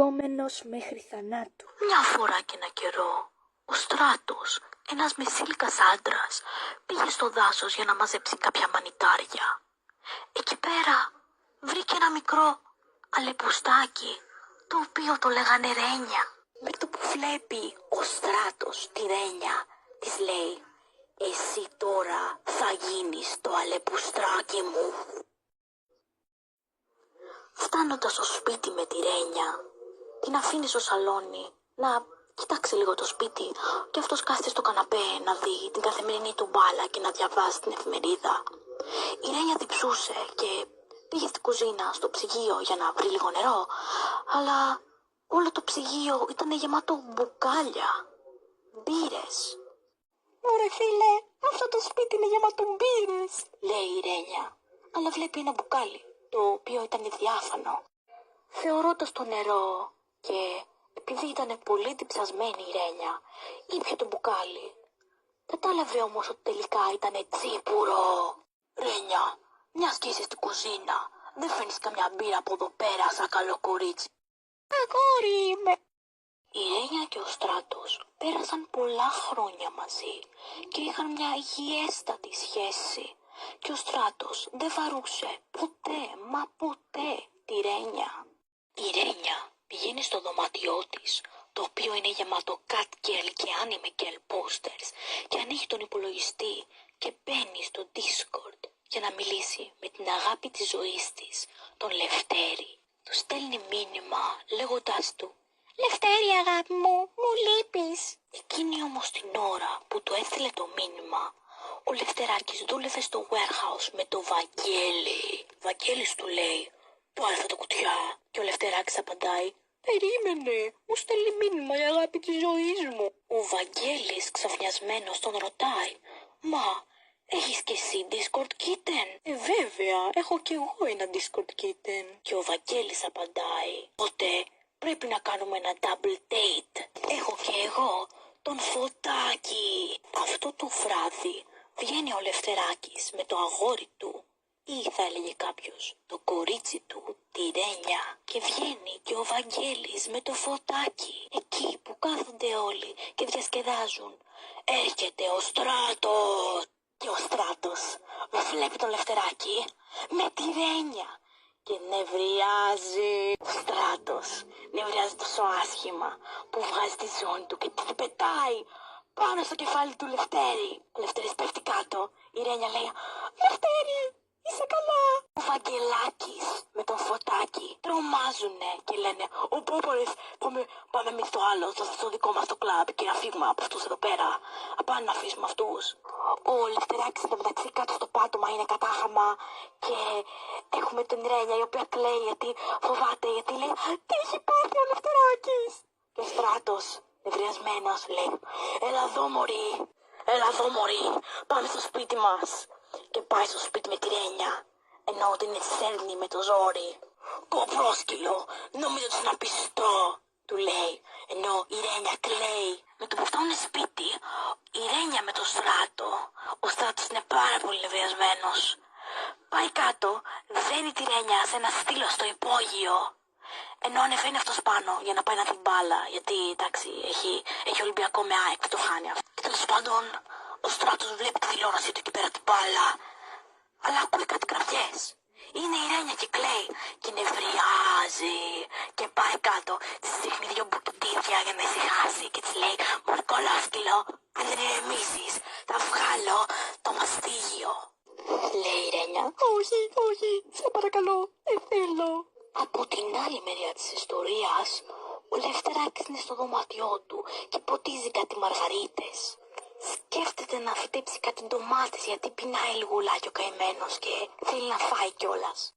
Κόμενος μέχρι θανάτου. Μια φορά και ένα καιρό, ο Στράτος, ένας μεσήλικας άντρας, πήγε στο δάσος για να μαζέψει κάποια μανιτάρια. Εκεί πέρα βρήκε ένα μικρό αλεπουστάκι, το οποίο το λέγανε Ρένια. Με το που βλέπει ο Στράτος τη Ρένια, της λέει «Εσύ τώρα θα γίνεις το αλεπουστράκι μου». Φτάνοντας στο σπίτι με τη Ρένια, την αφήνει στο σαλόνι να κοιτάξει λίγο το σπίτι και αυτός κάθεται στο καναπέ να δει την καθημερινή του μπάλα και να διαβάσει την εφημερίδα. Η Ρένια διψούσε και πήγε στην κουζίνα, στο ψυγείο για να βρει λίγο νερό, αλλά όλο το ψυγείο ήταν γεμάτο μπουκάλια, μπύρες. «Ωραία φίλε, αυτό το σπίτι είναι γεμάτο μπύρες», λέει η Ρένια, αλλά βλέπει ένα μπουκάλι, το οποίο ήταν διάφανο. Θεωρώντας το νερό και επειδή ήταν πολύ διψασμένη η Ρένια, ήπια το μπουκάλι. Κατάλαβε όμως ότι τελικά ήταν τσίπουρο. «Ρένια, μιας και είσαι στην κουζίνα, δεν φέρνεις καμιά μπύρα από εδώ πέρα σαν καλό κορίτσι?» «Αγόρι είμαι». Η Ρένια και ο Στράτος πέρασαν πολλά χρόνια μαζί και είχαν μια υγιέστατη σχέση. Και ο Στράτος δεν βαρούσε ποτέ, μα ποτέ τη Ρένια. Η Ρένια πηγαίνει στο δωμάτιό της, το οποίο είναι γεμάτο catgirl και anime girl posters, και ανοίγει τον υπολογιστή και μπαίνει στο Discord για να μιλήσει με την αγάπη της ζωής της, τον Λευτέρη. Του στέλνει μήνυμα λέγοντάς του «Λευτέρη αγάπη μου, μου λείπεις». Εκείνη όμως την ώρα που του έστειλε το μήνυμα, ο Λευτεράκης δούλευε στο warehouse με το Βαγγέλη. Βαγγέλης του λέει «Πάρε αυτά τα κουτιά». Και ο Λευτεράκης απαντάει «Περίμενε, μου στέλνει μήνυμα η αγάπη της ζωής μου». Ο Βαγγέλης ξαφνιασμένος τον ρωτάει «Μα έχεις και εσύ Discord Kitten?» Βέβαια, έχω κι εγώ ένα Discord Kitten». Και ο Βαγγέλης απαντάει «Τότε πρέπει να κάνουμε ένα double date. Έχω και εγώ τον Φωτάκι». Αυτό το βράδυ βγαίνει ο Λευτεράκης με το αγόρι του, ή θα έλεγε κάποιος το κορίτσι του, τη Ρένια, και βγαίνει και ο Βαγγέλης με το Φωτάκι. Εκεί που κάθονται όλοι και διασκεδάζουν, έρχεται ο Στράτος. Και ο Στράτος βλέπει το Λευτεράκι με τη Ρένια και νευριάζει. Ο Στράτος νευριάζει τόσο άσχημα που βγάζει τη ζώνη του και την πετάει πάνω στο κεφάλι του Λευτέρη. Ο Λευτέρης πέφτει κάτω. Η Ρένια λέει «Λευτέρη, είσαι καλά?» Ο Βαγγελάκης με τον Φωτάκι τρομάζουνε και λένε «Οπόπορες, πάμε εμείς στο άλλο, στο δικό μας το κλαμπ και να φύγουμε από αυτούς εδώ πέρα. Πάμε να αφήσουμε αυτούς». Ο Λευτεράκης εντωμεταξύ κάτω στο πάτωμα είναι κατάχαμα και έχουμε την Ρένια η οποία κλαίει γιατί φοβάται, γιατί λέει «Τι έχει πάθει ο Λευτεράκης?» Και ο Στράτος νευριασμένος λέει «Έλα εδώ μωρή, έλα εδώ μωρή, πάμε στο σπίτι μας». Και πάει στο σπίτι με τη Ρένια, ενώ την σέρνει με το ζόρι. «Κοπρόσκυλο, νομίζω ότι είναι απιστό», του λέει, ενώ η Ρένια κλαίει. Με το που φτάνουν σπίτι, η Ρένια με το Στράτο, ο Στράτος είναι πάρα πολύ νευριασμένος. Πάει κάτω, δένει τη Ρένια σε ένα στήλο στο υπόγειο, ενώ ανεβαίνει αυτός πάνω για να πάει να την μπάλα, γιατί εντάξει έχει Ολυμπιακό με ΑΕΚ, το χάνει αυτό. Και τέλος πάντων ο Στράτος βλέπει τη τηλεόραση του εκεί πέρα την μπάλα, αλλά ακούει κάτι κραυγές. Είναι η Ρένια και κλαίει και νευριάζει και πάει κάτω, της ρίχνει δυο μπουκιτίδια για να ησυχάσει και της λέει «Μωρή κολόσκυλο, αν δεν ηρεμήσεις θα βγάλω το μαστίγιο». Λέει η Ρένια όχι, σε παρακαλώ, δεν θέλω». Από την άλλη μεριά της ιστορίας, ο Λευτεράκης είναι στο δωμάτιό του και ποτίζει κάτι μαργαρίτες. Σκέφτεται να φυτέψει κάτι ντομάτες γιατί πεινάει λιγουλάκι ο καημένος και θέλει να φάει κιόλας.